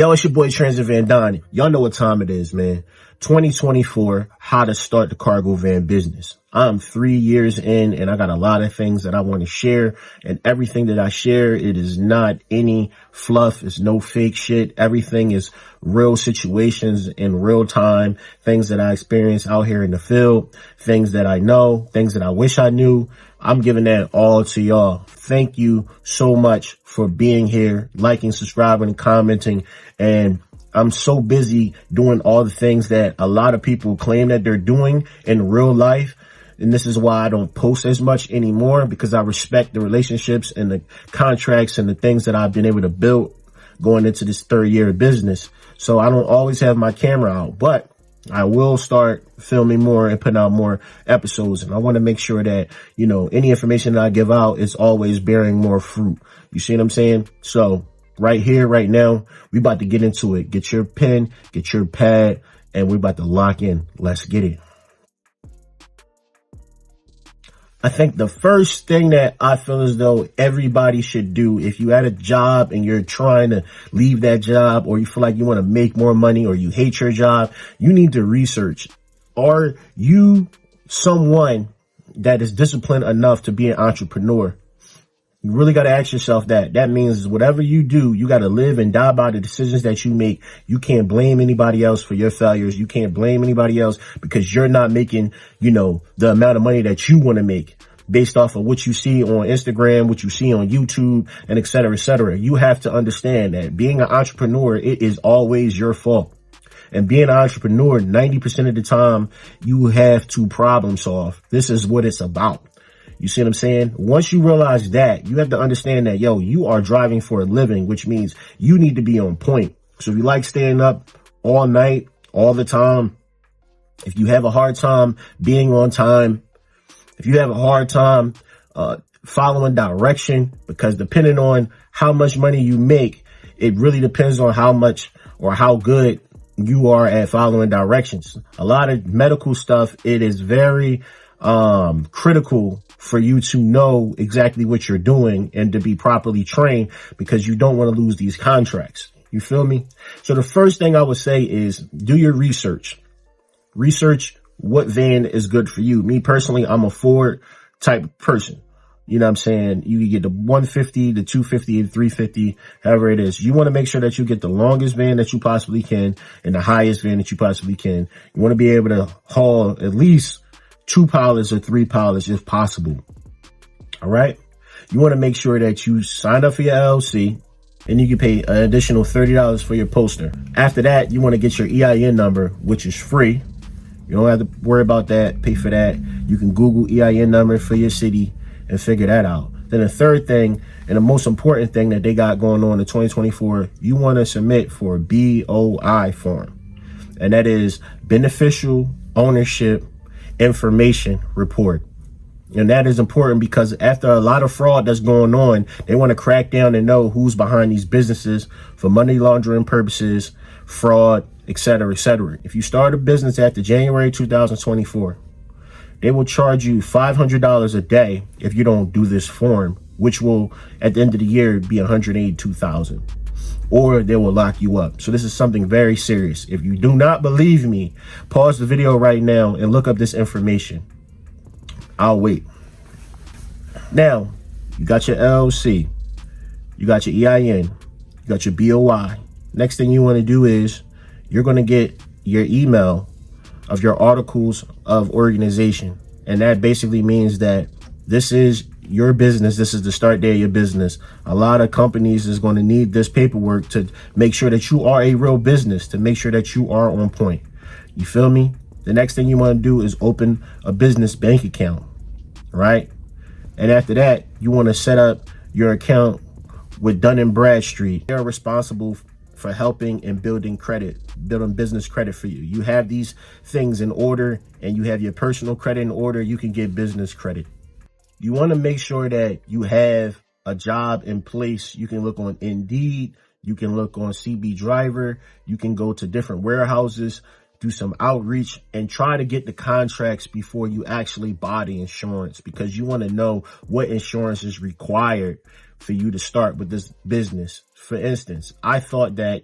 Yo, it's your boy Transit Van Don. Y'all know what time it is, man. 2024, how to start the cargo van business. I'm 3 years in and I got a lot of things that I want to share, and everything that I share, it is not any fluff. It's no fake shit. Everything is real situations in real time, things that I experience out here in the field, things that I know, things that I wish I knew. I'm giving that all to y'all. Thank you so much for being here, liking, subscribing, commenting. And I'm so busy doing all the things that a lot of people claim that they're doing in real life. And this is why I don't post as much anymore, because I respect the relationships and the contracts and the things that I've been able to build going into this third year of business. So I don't always have my camera out, but I will start filming more and putting out more episodes. And I want to make sure that, you know, any information that I give out is always bearing more fruit. You see what I'm saying? So right here, right now, we about to get into it. Get your pen, get your pad, and we're about to lock in. Let's get it. I think the first thing that I feel as though everybody should do, if you had a job and you're trying to leave that job, or you feel like you want to make more money, or you hate your job, you need to research. Are you someone that is disciplined enough to be an entrepreneur? You really got to ask yourself that. That means whatever you do, you got to live and die by the decisions that you make. You can't blame anybody else for your failures. You can't blame anybody else because you're not making, you know, the amount of money that you want to make based off of what you see on Instagram, what you see on YouTube, and et cetera, et cetera. You have to understand that being an entrepreneur, it is always your fault. And being an entrepreneur, 90% of the time, you have to problem solve. This is what it's about. You see what I'm saying? Once you realize that, you have to understand that, yo, you are driving for a living, which means you need to be on point. So if you like staying up all night, all the time, if you have a hard time being on time, if you have a hard time following direction, because depending on how much money you make, it really depends on how much or how good you are at following directions. A lot of medical stuff, it is very critical for you to know exactly what you're doing and to be properly trained, because you don't want to lose these contracts. You feel me? So the first thing I would say is do your research. Research what van is good for you. Me personally, I'm a Ford type of person. You know what I'm saying? You can get the 150, the 250, and 350, however it is. You want to make sure that you get the longest van that you possibly can and the highest van that you possibly can. You want to be able to haul at least 2 pallets or 3 pallets if possible. All right. You want to make sure that you sign up for your LLC, and you can pay an additional $30 for your poster. After that, you want to get your EIN number, which is free. You don't have to worry about that, pay for that. You can Google EIN number for your city and figure that out. Then the third thing, and the most important thing that they got going on in 2024, you want to submit for a BOI form. And that is Beneficial Ownership Information Report. And that is important because after a lot of fraud that's going on, they want to crack down and know who's behind these businesses for money laundering purposes, fraud, et cetera, et cetera. If you start a business after January 2024, they will charge you $500 a day if you don't do this form, which will at the end of the year be $182,000. Or they will lock you up. So this is something very serious. If you do not believe me, pause the video right now and look up this information. I'll wait. Now, you got your LLC, you got your EIN, you got your BOI. Next thing you want to do is you're going to get your email of your articles of organization. And that basically means that this is your business. This is the start day of your business. A lot of companies is going to need this paperwork to make sure that you are a real business, to make sure that you are on point. You feel me? The next thing you want to do is open a business bank account, right? And after that, you want to set up your account with Dun & Bradstreet. They're responsible for helping and building credit, building business credit for you. You have these things in order and you have your personal credit in order, you can get business credit. You want to make sure that you have a job in place. You can look on Indeed. You can look on CB Driver. You can go to different warehouses, do some outreach, and try to get the contracts before you actually buy the insurance, because you want to know what insurance is required for you to start with this business. For instance, I thought that,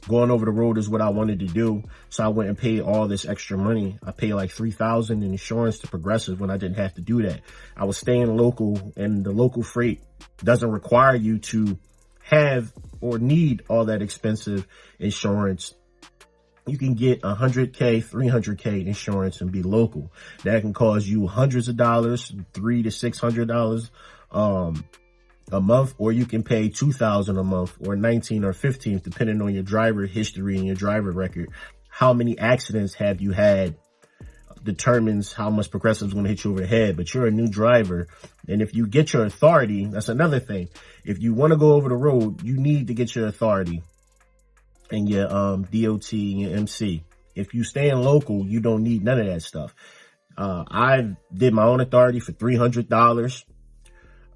going over the road is what I wanted to do. So I went and paid all this extra money. I paid like $3,000 in insurance to Progressive when I didn't have to do that. I was staying local, and the local freight doesn't require you to have or need all that expensive insurance. You can get $100K, $300K insurance and be local. That can cost you hundreds of dollars, $300 to $600 a month, or you can pay $2,000 a month, or $19 or $15, depending on your driver history and your driver record. How many accidents have you had determines how much Progressive is going to hit you over the head. But you're a new driver, and if you get your authority, that's another thing. If you want to go over the road, you need to get your authority and your DOT and your MC. If you stay in local, you don't need none of that stuff. I did my own authority for $300.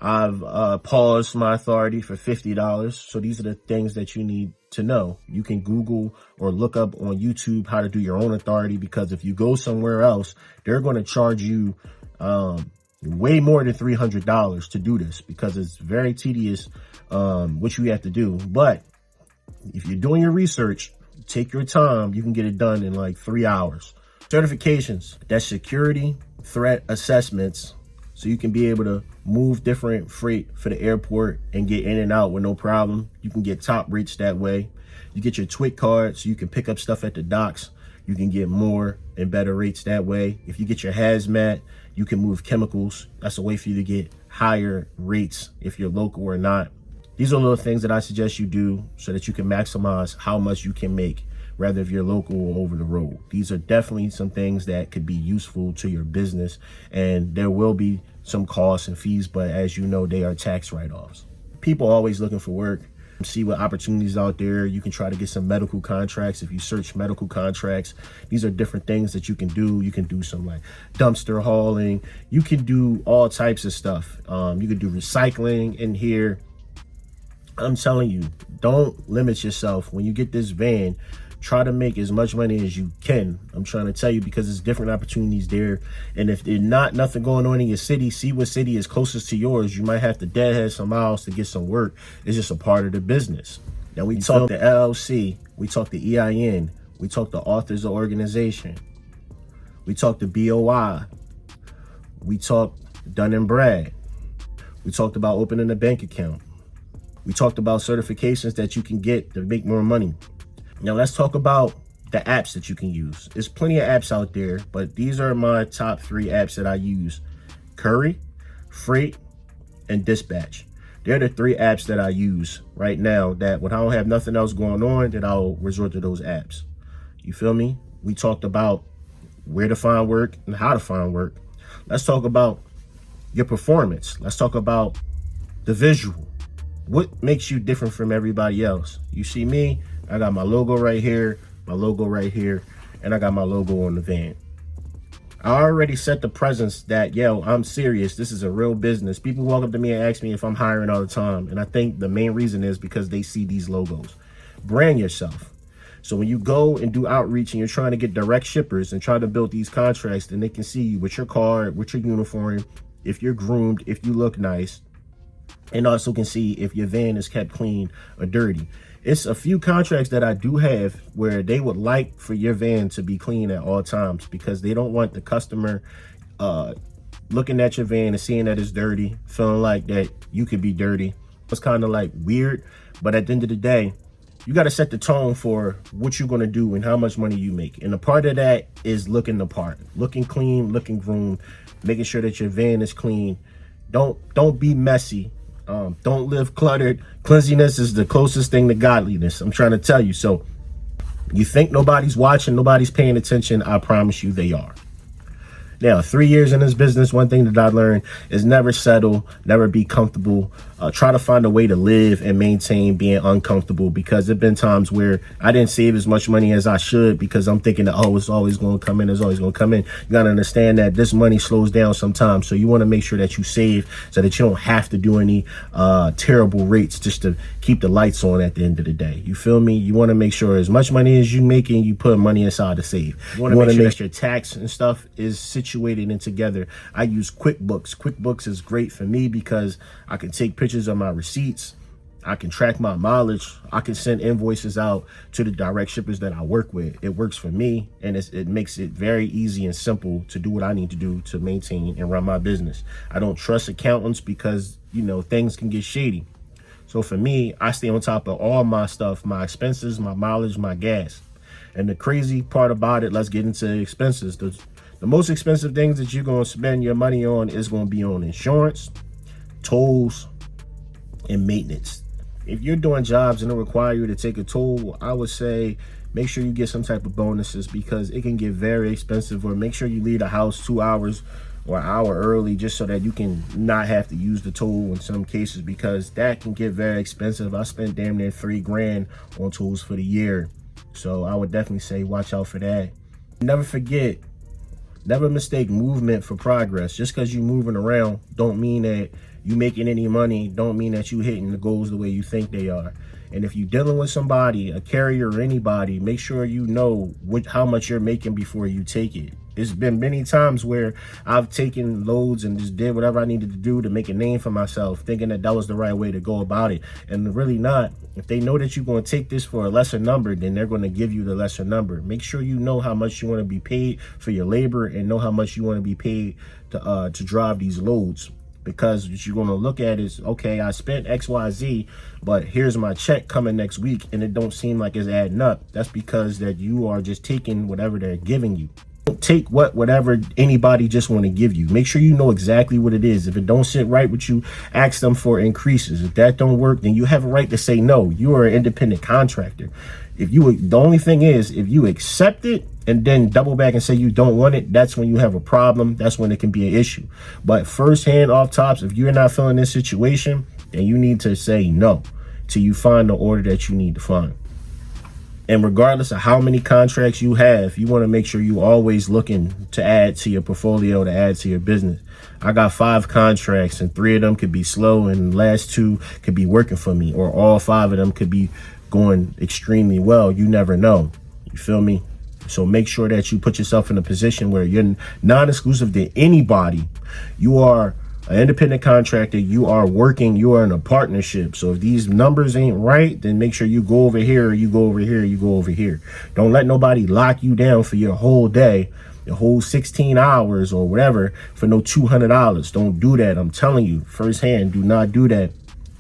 I've paused my authority for $50. So these are the things that you need to know. You can Google or look up on YouTube how to do your own authority, because if you go somewhere else, they're going to charge you way more than $300 to do this, because it's very tedious what you have to do. But if you're doing your research, take your time. You can get it done in like 3 hours. Certifications, that's security threat assessments. So you can be able to move different freight for the airport and get in and out with no problem. You can get top rates that way. You get your TWIC card so you can pick up stuff at the docks. You can get more and better rates that way. If you get your hazmat, you can move chemicals. That's a way for you to get higher rates if you're local or not. These are little things that I suggest you do so that you can maximize how much you can make, rather if you're local or over the road. These are definitely some things that could be useful to your business, and there will be some costs and fees, but as you know, they are tax write-offs. People are always looking for work. See what opportunities out there. You can try to get some medical contracts. If you search medical contracts, these are different things that you can do. You can do some like dumpster hauling. You can do all types of stuff. You can do recycling in here. I'm telling you, don't limit yourself. When you get this van, try to make as much money as you can. I'm trying to tell you, because there's different opportunities there. And if there's nothing going on in your city, see what city is closest to yours. You might have to deadhead some miles to get some work. It's just a part of the business. Now we talk the LLC, we talk the EIN, we talk the authors of organization, we talk the BOI, we talk Dun and Brad, we talked about opening a bank account, we talked about certifications that you can get to make more money. Now let's talk about the apps that you can use. There's plenty of apps out there, but these are my top 3 apps that I use: Curry, Freight, and Dispatch. They're the 3 apps that I use right now, that when I don't have nothing else going on, that I'll resort to those apps. You feel me? We talked about where to find work and how to find work. Let's talk about your performance. Let's talk about the visual. What makes you different from everybody else? You see me, I got my logo right here, my logo right here, and I got my logo on the van. I already set the presence that, yo, I'm serious. This is a real business. People walk up to me and ask me if I'm hiring all the time. And I think the main reason is because they see these logos. Brand yourself. So when you go and do outreach and you're trying to get direct shippers and try to build these contracts, then they can see you with your card, with your uniform, if you're groomed, if you look nice, and also can see if your van is kept clean or dirty. It's a few contracts that I do have where they would like for your van to be clean at all times, because they don't want the customer looking at your van and seeing that it's dirty, feeling like that you could be dirty. It's kind of like weird, but at the end of the day, you got to set the tone for what you're going to do and how much money you make. And a part of that is looking the part, looking clean, looking groomed, making sure that your van is clean. Don't be messy. Don't live cluttered. Cleanliness is the closest thing to godliness. I'm trying to tell you. So you think nobody's watching, nobody's paying attention. I promise you they are. Now, 3 years in this business, one thing that I learned is never settle, never be comfortable. Try to find a way to live and maintain being uncomfortable, because there have been times where I didn't save as much money as I should because I'm thinking that, oh, it's always going to come in. It's always going to come in. You got to understand that this money slows down sometimes. So you want to make sure that you save so that you don't have to do any terrible rates just to keep the lights on at the end of the day. You feel me? You want to make sure as much money as you making, you put money aside to save. You want to make sure that your tax and stuff is situated and together. I use QuickBooks. QuickBooks is great for me because I can take pictures pictures of my receipts. I can track my mileage. I can send invoices out to the direct shippers that I work with. It works for me, and it makes it very easy and simple to do what I need to do to maintain and run my business. I don't trust accountants because, you know, things can get shady. So for me, I stay on top of all my stuff, my expenses, my mileage, my gas. And the crazy part about it, let's get into expenses. The most expensive things that you're going to spend your money on is going to be on insurance, tolls, and maintenance. If you're doing jobs and it require you to take a toll, I would say make sure you get some type of bonuses because it can get very expensive. Or make sure you leave the house 2 hours or an hour early just so that you can not have to use the toll in some cases, because that can get very expensive. I spent damn near $3,000 on tolls for the year. So I would definitely say watch out for that. Never forget, never mistake movement for progress. Just because you're moving around don't mean that you making any money, don't mean that you hitting the goals the way you think they are. And if you're dealing with somebody, a carrier or anybody, make sure you know how much you're making before you take it. There's been many times where I've taken loads and just did whatever I needed to do to make a name for myself, thinking that that was the right way to go about it. And really not. If they know that you're going to take this for a lesser number, then they're going to give you the lesser number. Make sure you know how much you want to be paid for your labor and know how much you want to be paid to drive these loads. Because what you're going to look at is, okay, I spent XYZ, but here's my check coming next week, and it don't seem like it's adding up. That's because that you are just taking whatever they're giving you. Don't take whatever anybody just want to give you. Make sure you know exactly what it is. If it don't sit right with you, ask them for increases. If that don't work, then you have a right to say no. You are an independent contractor. The only thing is, if you accept it and then double back and say you don't want it, that's when you have a problem. That's when it can be an issue. But firsthand, off tops, if you're not feeling this situation, then you need to say no till you find the order that you need to find. And regardless of how many contracts you have, you want to make sure you always looking to add to your portfolio, to add to your business. I got 5 contracts and 3 of them could be slow and the last 2 could be working for me, or all 5 of them could be going extremely well. You never know. You feel me? So make sure that you put yourself in a position where you're non-exclusive to anybody. You are an independent contractor, you are working, you are in a partnership. So if these numbers ain't right, then make sure you go over here, you go over here, you go over here. Don't let nobody lock you down for your whole day, your whole 16 hours or whatever for no $200. Don't do that. I'm telling you firsthand, do not do that.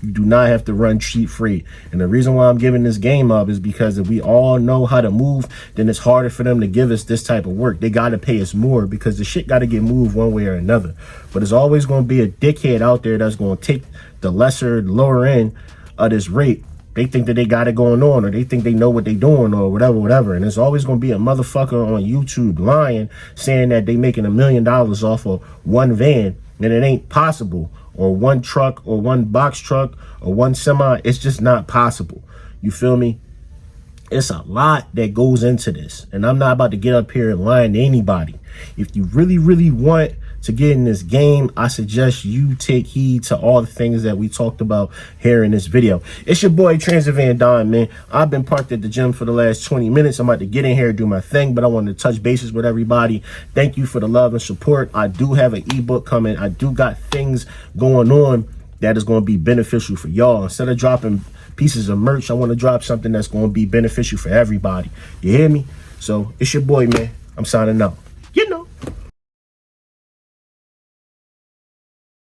You do not have to run cheat free. And the reason why I'm giving this game up is because if we all know how to move, then it's harder for them to give us this type of work. They got to pay us more because the shit got to get moved one way or another. But there's always going to be a dickhead out there that's going to take the lower end of this rate. They think that they got it going on, or they think they know what they doing, or whatever. And there's always going to be a motherfucker on YouTube lying, saying that they making $1 million off of one van, and it ain't possible. Or one truck, or one box truck, or one semi. It's just not possible. You feel me? It's a lot that goes into this. And I'm not about to get up here and lying to anybody. If you really, really want to get in this game, I suggest you take heed to all the things that we talked about here in this video. It's your boy, Transit Van Don, man. I've been parked at the gym for the last 20 minutes. I'm about to get in here and do my thing, but I wanted to touch bases with everybody. Thank you for the love and support. I do have an ebook coming. I do got things going on that is going to be beneficial for y'all. Instead of dropping pieces of merch, I want to drop something that's going to be beneficial for everybody. You hear me? So it's your boy, man. I'm signing out. You know.